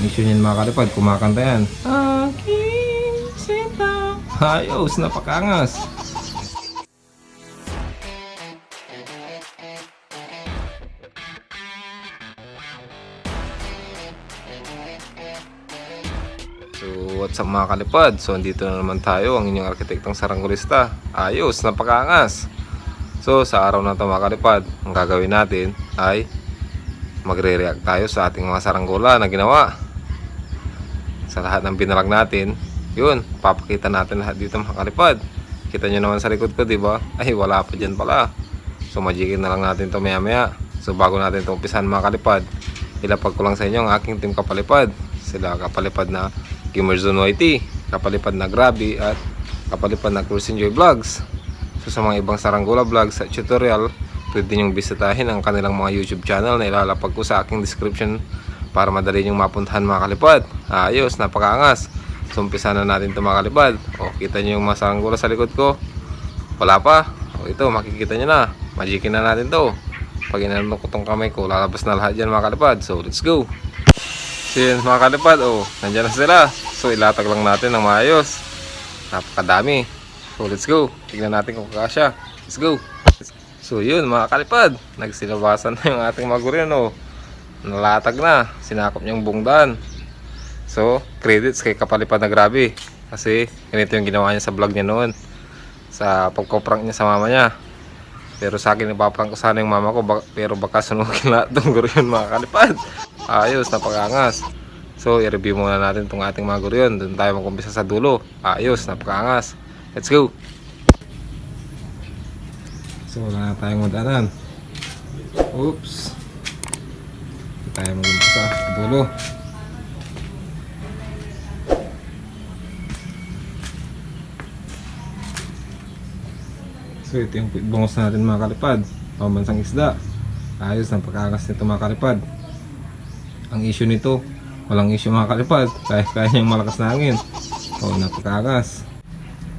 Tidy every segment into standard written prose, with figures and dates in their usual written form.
issue niyan mga kalipad, kumakanta yan. Aking sinta. Ayos, napakangas. So what's up mga kalipad? So andito na naman tayo, ang inyong arkitektong saranggolista. Ayos, napakangas. So sa araw na ito mga kalipad, ang gagawin natin ay magre-react tayo sa ating mga saranggola na ginawa. Sa lahat ng binalag natin, yun, papakita natin lahat dito mga kalipad. Kita nyo naman sa likod ko, diba? Ay wala pa dyan pala. So magikin na lang natin to maya maya. So bago natin ito umpisahan mga kalipad, ilapag ko lang sa inyo ang aking team kapalipad. Sila kapalipad na Gimerzon YT, kapalipad na Grabe, at kapalipad na Cruise Enjoy Vlogs. So sa mga ibang saranggola vlogs at tutorial, pwede nyong bisitahin ang kanilang mga YouTube channel na ilalapag ko sa aking description para madali nyong mapuntahan mga kalipad. Ayos, napakaangas. So umpisa na natin ito mga kalipad. O kita nyo yung mga saranggola sa likod ko? Wala pa? O ito, makikita nyo na. Magikin na natin to. Pag inanong ko tong kamay ko, lalabas na lahat dyan mga kalipad. So let's go. So yun mga kalipad, nandyan na sila. So ilatag lang natin ng maayos. Napakadami. So let's go. Tignan natin kung kakasya. Let's go. So yun mga kalipad, nagsilabasan na yung ating maguryan. Nalatag na. Sinakop niyang bungdan. So credits kay kapalipad na Grabe. Kasi ganito yung ginawa niya sa vlog niya noon. Sa pagkoprank niya sa mama niya. Pero sa akin ipaprank ko sana yung mama ko. Pero baka sunugin lahat ng guryan mga kalipad. Ayos, napakangas. So i-review muna natin itong ating mga guryan. Doon tayo mag-umpisa sa dulo. Ayos, napakangas. Let's go. So wala na tayong madanan. Oops. Hindi tayo mag-umpisa sa dulo. So ito yung bungos natin mga kalipad. Pambansang isda. Ayos, napakangas nito mga kalipad. Ang issue nito, walang issue mga kalipad. Kaya niyang malakas na hangin. Napakangas.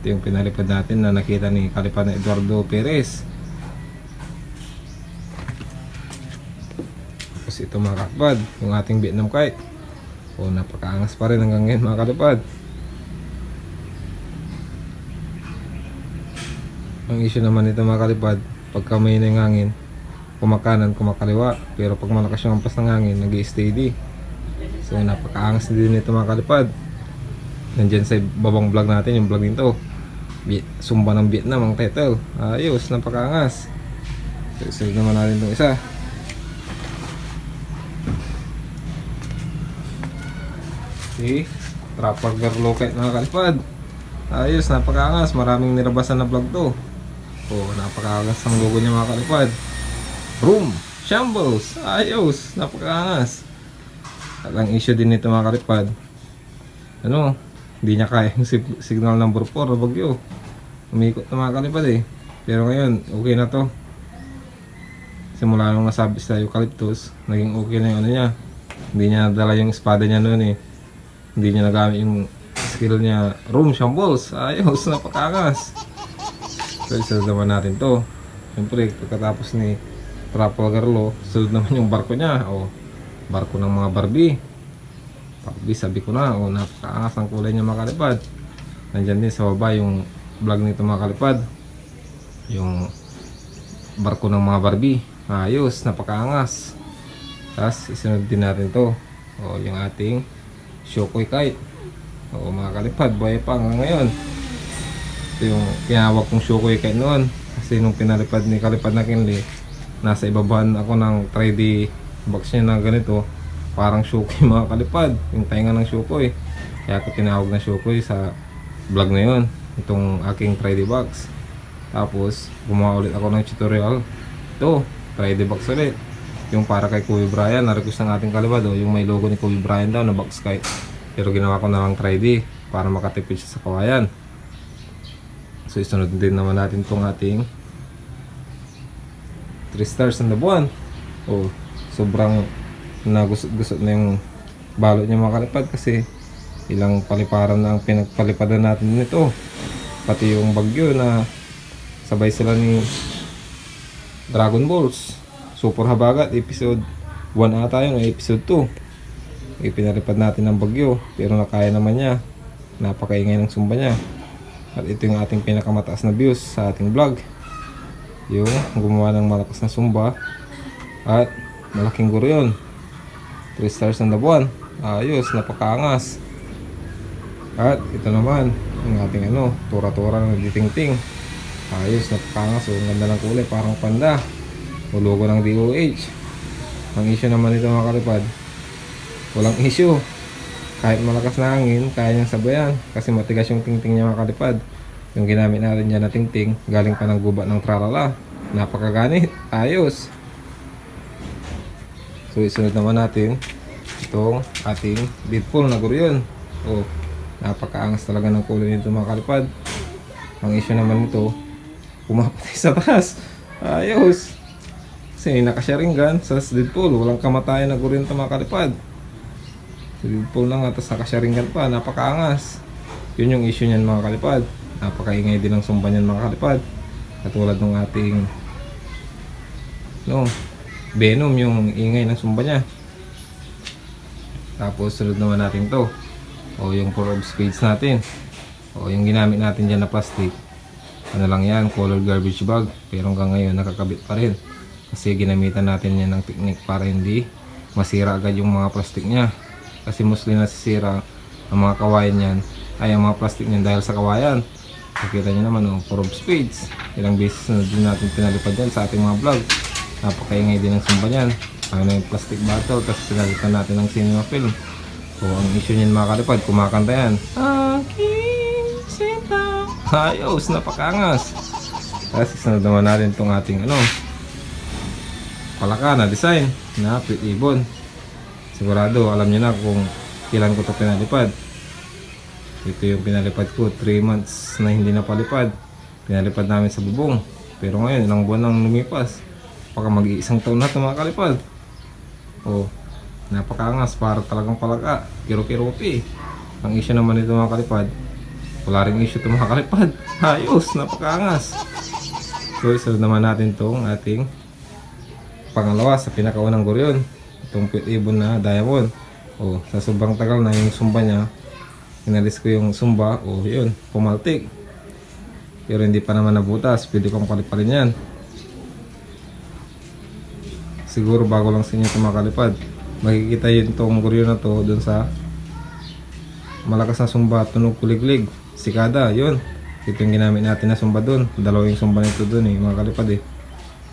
Ito yung pinalipad natin na nakita ni kalipad na Eduardo Perez. Tapos ito mga kalipad, yung ating Vietnam kite. Napakaangas pa rin hanggang ngayon mga kalipad. Ang issue naman ito mga kalipad, pagka may na yung hangin, kumakanan, kumakaliwa. Pero pag malakas yung ampas ng hangin, nag-i-steady. So napakaangas din ito mga kalipad. Nandyan sa babang vlog natin, yung vlog nito, Sumba ng Vietnam ang title. Ayos, napakaangas. So isunod naman natin itong isa. Okay, Trafalgar Locket mga kalipad. Ayos, napakaangas. Maraming nirabasan na vlog to. Napakaangas ang logo niya mga kalipad. Room Shambles. Ayos, napakaangas. At ang issue din nito mga kalipad, hindi niya kaya yung signal number 4 na bagyo. Umikot na mga kalipad Pero ngayon, okay na to. Simula nung nasabi sa eucalyptus, naging okay na yung ano niya. Hindi niya nadala yung espada niya noon Hindi niya nagamit yung skill niya. Room Shambles. Ayos, napakangas. So isunod naman natin to. Siyempre pagkatapos ni Trafalgar Law, sunod naman yung barko niya. Barko ng mga Barbie. Sabi ko na, napakaangas ang kulay niya mga kalipad. Nandyan din sa baba yung vlog nito mga kalipad, yung barko ng mga Barbie. Ayos, napakaangas. Tapos isunod din natin to, yung ating Shokoy kite. Mga kalipad, buhay pa hanggang ngayon. Ito yung kinawag kong Shokoy kite noon. Kasi nung pinalipad ni kalipad na Kinley, nasa ibabahan ako ng 3D box niya na ganito. Parang Shokoy mga kalipad, yung tainga ng Shokoy. Kaya ako tinawag na Shokoy sa vlog na yun, itong aking 3D box. Tapos gumawa ulit ako ng tutorial. Ito, 3D box ulit, yung para kay Kobe Bryant. Na-request ng ating kalipad, yung may logo ni Kobe Bryant daw na box kite. Pero ginawa ko na lang 3D para makatipid siya sa kawayan. So isunod din naman natin itong ating 3 stars na buwan. Sobrang nagusot-gusot na yung balot niya mga kalipad kasi ilang paliparan na ang pinagpalipadan natin nito. Pati yung bagyo na sabay sila ni Dragon Balls Super Habagat episode 1 ata yun o episode 2. ipinalipad natin ng bagyo pero nakaya naman niya. Napakaingay ng sumba niya. At ito yung ating pinakamataas na views sa ating vlog, yung gumawa ng malakas na sumba at malaking guro yun. 3 stars na buwan. Ayos, napakaangas. At ito naman yung ating tura-tura na nagtiting-ting. Ayos, napakaangas. Ang ganda ng kulay, parang panda. Logo ng DOH. Ang issue naman ito mga kalipad, walang issue. Kahit malakas na hangin, kaya niyang sabayan kasi matigas yung tingting niya mga kalipad. Yung ginamit natin dyan na tingting, galing pa ng gubat ng tralala. Napakaganit. Ayos. So isunod naman natin itong ating Deadpool na guryon. Napakaangas talaga ng kulay nito mga kalipad. Ang issue naman nito, pumapatay sa taas. Ayos. Kasi nakasharingan sa Deadpool, walang kamatayan na guryon ito mga kalipad. Sa Deadpool lang at nakasharingan pa, napakaangas. Yun yung issue niyan mga kalipad. Napakaingay din ang sumba niyan mga kalipad. Katulad ng ating Venom, yung ingay ng sumba niya. Tapos sunod naman natin to, yung 4 of spades natin. Yung ginamit natin dyan na plastic, ano lang yan, color garbage bag. Pero hanggang ngayon nakakabit pa rin kasi ginamitan natin yan ng technique para hindi masira agad yung mga plastic niya. Kasi mostly nasisira ang mga kawayan niyan, ay ang mga plastic niyan dahil sa kawayan. Nakita nyo naman 4 of spades. Ilang beses na din natin pinalipad yan sa ating mga vlog. Napakaingay din ang sumba niyan. Yung plastic bottle, tapos pinalitan natin ng cinema film. Ang issue niyan mga kalipad, kumakanta yan. Aking sinta. Ayos, napakaangas. Tapos isunod naman natin itong ating palaka na design na Pit Ibon. Sigurado alam niyo na kung kailan ko ito pinalipad. Ito yung pinalipad ko, 3 months na hindi napalipad. Pinalipad namin sa bubong. Pero ngayon, ilang buwan nang lumipas. Baka mag-iisang taon na ito mga kalipad. Napakaangas, para talagang palaka. Kiro-kiropi. Ang issue naman ito mga kalipad, wala ring issue ito mga kalipad. Ayos, napakaangas. So isunod naman natin itong ating pangalawa sa pinakaunang guryon, itong Pit Ibon na diamond. Sa sobrang tagal na yung sumba niya, inalis ko yung sumba, yun, pumaltik. Pero hindi pa naman nabutas, pwede kong kalipalin yan. Siguro bago lang sa inyo ito mga kalipad, makikita yun itong guryo na to dun sa malakas na sumba, tunog kuliglig, sikada, yun. Ito yung ginamit natin na sumba dun. Dalawa yung sumba nito dun mga kalipad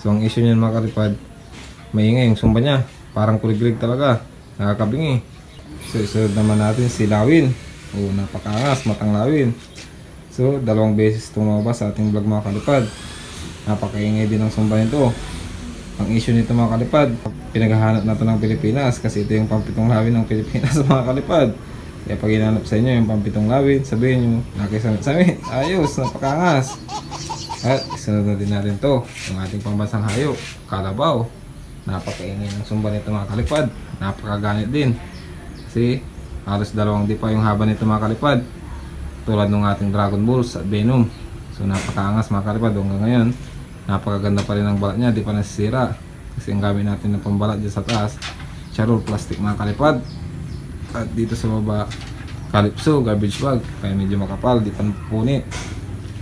So ang issue niyan mga kalipad, maingay yung sumba niya, parang kuliglig talaga, nakakabingi. So isunod naman natin si Lawin. Napakaangas, matang Lawin. So 2 beses tumabas sa ating vlog mga kalipad. Napakaingay din ang sumba nito. Ang issue nito mga kalipad, pinaghahanap na ito ng Pilipinas kasi ito yung pampitong lawin ng Pilipinas mga kalipad. Kaya pag hinanap sa inyo yung pampitong lawin, sabihin nyo, nakisamit-samit. Ayos, napakaangas. At isunod na din natin to, yung ating pambansang hayop, kalabaw. Napakaingay ng sumba nito mga kalipad. Napakaganit din. Kasi halos 2 di pa yung haba nito mga kalipad. Tulad ng ating Dragon Balls at Venom. So napakaangas mga kalipad. Hanggang ngayon, napakaganda pa rin ang balat niya, di pa nasisira. Kasi ang gamit natin ng pambalat dyan sa taas, charol plastic mga kalipad. At dito sa baba, Calypso garbage bag, kaya medyo makapal, di pa napupunit.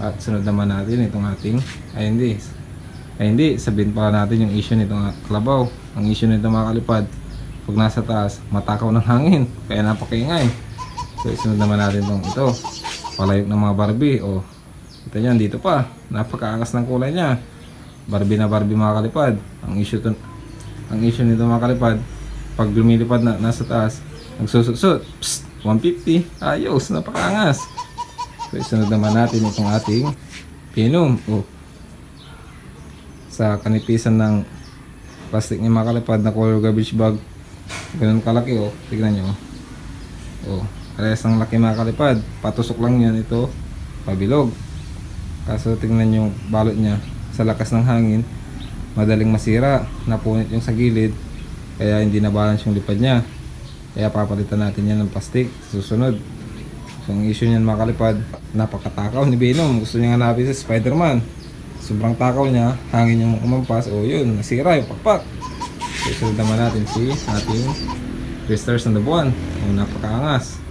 At sunod naman natin itong ating, hindi, sabihin pala natin yung issue nitong kalabaw. Ang issue nito mga kalipad, pag nasa taas, matakaw ng hangin, kaya napakaingay. So isunod naman natin ito, palayok ng mga Barbie. Kita nyo, dito pa, napakaangas ng kulay niya. Barbie na Barbie mga kalipad. Ang issue nito mga kalipad, pag lumilipad na nasa taas, nagsusut-sut, 150. Ayos, napakaangas. So isunod naman natin itong ating Venom. Sa kanipisan ng plastic niya mga kalipad na color garbage bag, ganun kalaki tignan nyo. Parehas ang laki mga kalipad. Patusok lang yan ito, pabilog. Kaso tingnan yung balot niya, sa lakas ng hangin, madaling masira, napunit yung sa gilid, kaya hindi na balance yung lipad niya. Kaya papalitan natin yan ng plastic susunod. So ang issue niyan mga kalipad, napakatakaw ni Venom. Gusto niya hanapin si Spider-Man. Sobrang takaw niya, hangin yung umampas, yun, nasira yung pakpak. So susunod naman natin si ating 3 stars na buwan. Napakaangas.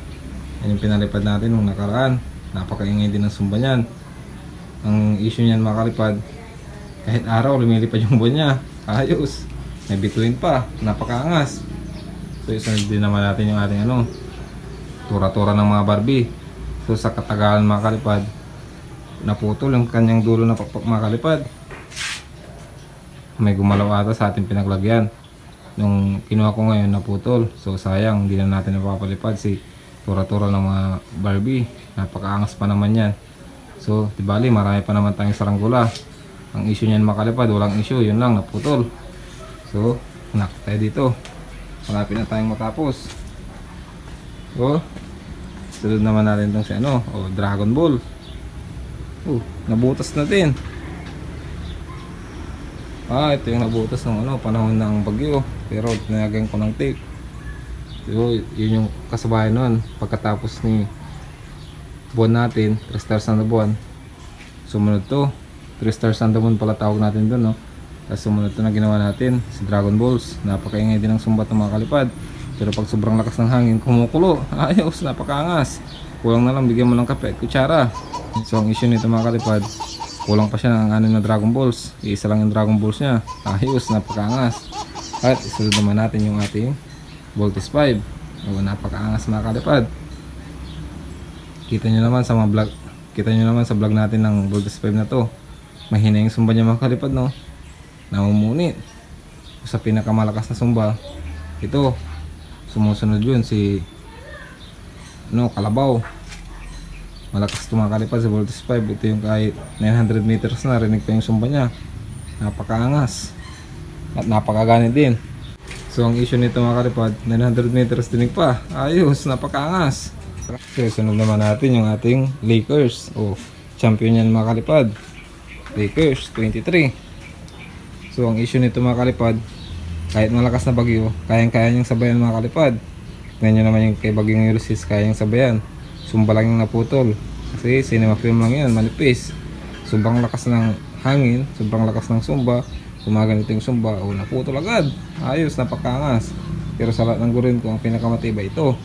Yan yung pinalipad natin nung nakaraan. Napakaingay din ng sumba niyan. Ang issue niyan mga kalipad, kahit araw lumilipad yung buwan niya. Ayos. May bituin pa. Napakaangas. So isunod din naman natin yung ating tura-tura ng mga Barbie. So sa katagalan mga kalipad, naputol yung kanyang dulo na pakpak mga kalipad. May gumalaw ata sa ating pinaglagyan. Nung kinuha ko ngayon naputol. So sayang, hindi na natin napapalipad si tura-tura ng mga Barbie. Napakaangas pa naman yan. So dibali, marami pa naman tayong saranggula. Ang issue niyan mga kalipad, walang issue, yun lang, naputol. So tayo dito. Malapit na tayong matapos. So sunod naman natin itong si Dragon Ball. Nabutas na din. Ito yung nabutas ng panahon ng bagyo. Pero tinagyan ko ng tape. So yun yung kasabayan nun. Pagkatapos ni buwan natin, 3 stars na buwan, sumunod to 3 stars na buwan pala tawag natin dun, no? Tapos sumunod to na ginawa natin, si Dragon Balls. Napakaingay din ng sumbat ng mga kalipad. Pero pag sobrang lakas ng hangin, kumukulo. Ayos, napakaangas. Kulang na lang bigyan mo ng kape at kutsara. So ang issue nito mga kalipad, kulang pa siya ng na Dragon Balls. Iisa lang yung Dragon Balls niya. Ayos, napakaangas. At isunod naman natin yung ating Voltes 5. Napakaangas mga kalipad. Kita nyo naman sa mga vlog. Kita nyo naman sa vlog natin ng Voltes 5 na to. Mahina yung sumba niya mga kalipad, no? Namumunit. Sa pinakamalakas na sumba, ito sumusunod yun si Kalabaw. Malakas ito mga kalipad sa Voltes 5. Ito yung kahit 900 meters na, rinig pa yung sumba niya. Napakaangas at napakaganit din. So ang issue nito mga kalipad, 900 meters dinig pa. Ayos, napakaangas. So sunod naman natin yung ating Lakers. Champion yan mga kalipad. Lakers 23. So ang issue nito mga kalipad, kahit malakas na bagyo, kayang-kaya niyang sabayan mga kalipad. Tingnan nyo naman yung kay Bagyong Ulysses, kayang sabayan. Sumba lang yung naputol. Kasi cinema film lang yan, manipis. Sobrang lakas ng hangin, sobrang lakas ng sumba. Gumaganito yung sumba, naputol agad. Ayos, napakaangas. Pero sa lahat ng gurin ko, ang pinakamatibay ito.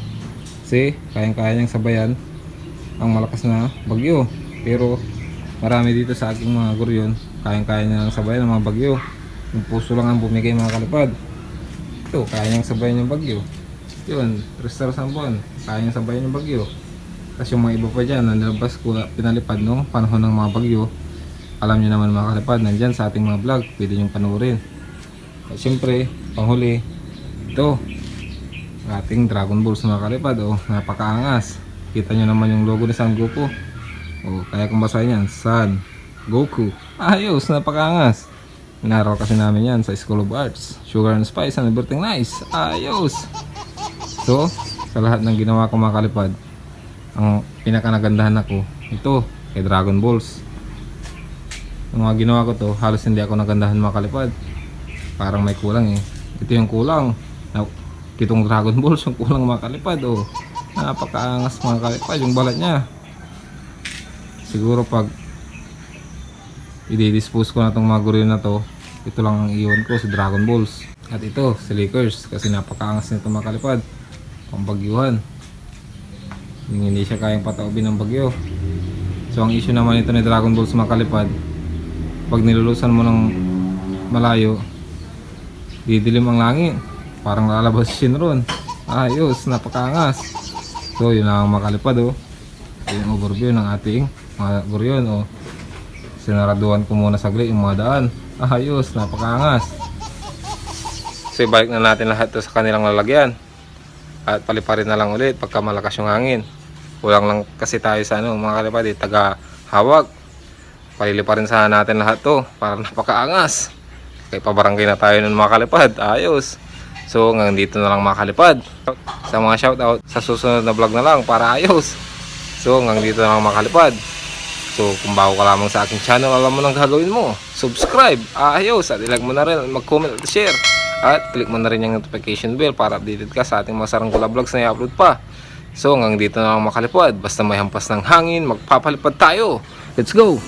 Kasi kayang-kaya niyang sabayan ang malakas na bagyo. Pero marami dito sa aking mga guryon, kayang-kaya niyang sabayan ang mga bagyo. Yung puso lang ang bumigay mga kalipad. Ito, kaya niyang sabayan yung bagyo. Yun, 3 stars ang buwan, kaya niyang sabayan yung bagyo. Tapos yung mga iba pa dyan, nalabas ko pinalipad nung panahon ng mga bagyo. Alam niyo naman mga kalipad, nandyan sa ating mga vlog, pwede niyong panoorin. At syempre, panghuli, ito, ating Dragon Balls mga kalipad. Napakaangas. Kita niyo naman yung logo ni San Goku. Kaya kung basahin yan, San Goku. Ayos, napakaangas. Inaral kasi namin yan sa School of Arts. Sugar and Spice and Everything Nice. Ayos. So, sa lahat ng ginawa ko mga kalipad, ang pinakanagandahan ako, ito, kay Dragon Balls. Yung mga ginawa ko to, halos hindi ako nagandahan mga kalipad. Parang may kulang eh. Ito yung kulang. Itong Dragon Balls, yung kulang mga kalipad. Napakaangas mga kalipad yung balat niya. Siguro pag i-dispose ko na itong mga gorilla na to, ito lang ang iwan ko, si Dragon Balls. At ito, si Lakers, kasi napakaangas nito mga kalipad. Pang bagyuhan. Hindi siya kayang pataubin ng bagyo. So ang issue naman ito ni Dragon Balls mga kalipad, pag nilulusan mo ng malayo, didilim ang langit. Parang lalabas siya ron. Ayos, napakaangas. So yun lang mga kalipad. Yung overview ng ating mga goryon. Sinaraduhan ko muna saglit yung mga daan. Ayos, napakaangas. So ibalik na natin lahat to sa kanilang lalagyan. At paliparin na lang ulit pagka malakas yung hangin. Kulang lang kasi tayo sa mga kalipad, taga hawag. Paliliparin sana natin lahat to para napakaangas. Kaya pabarangay na tayo ng mga kalipad. Ayos. So hanggang dito na lang mga kalipad. Sa mga shoutout, sa susunod na vlog na lang para ayos. So hanggang dito na lang mga kalipad. So kung bago ka lamang sa aking channel, alam mo nang gagawin mo. Subscribe, ayos, at ilag mo na rin, mag-comment at share. At click mo na rin yung notification bell para updated ka sa ating mga saranggula vlogs na i-upload pa. So hanggang dito na lang mga kalipad. Basta may hampas ng hangin, magpapalipad tayo. Let's go!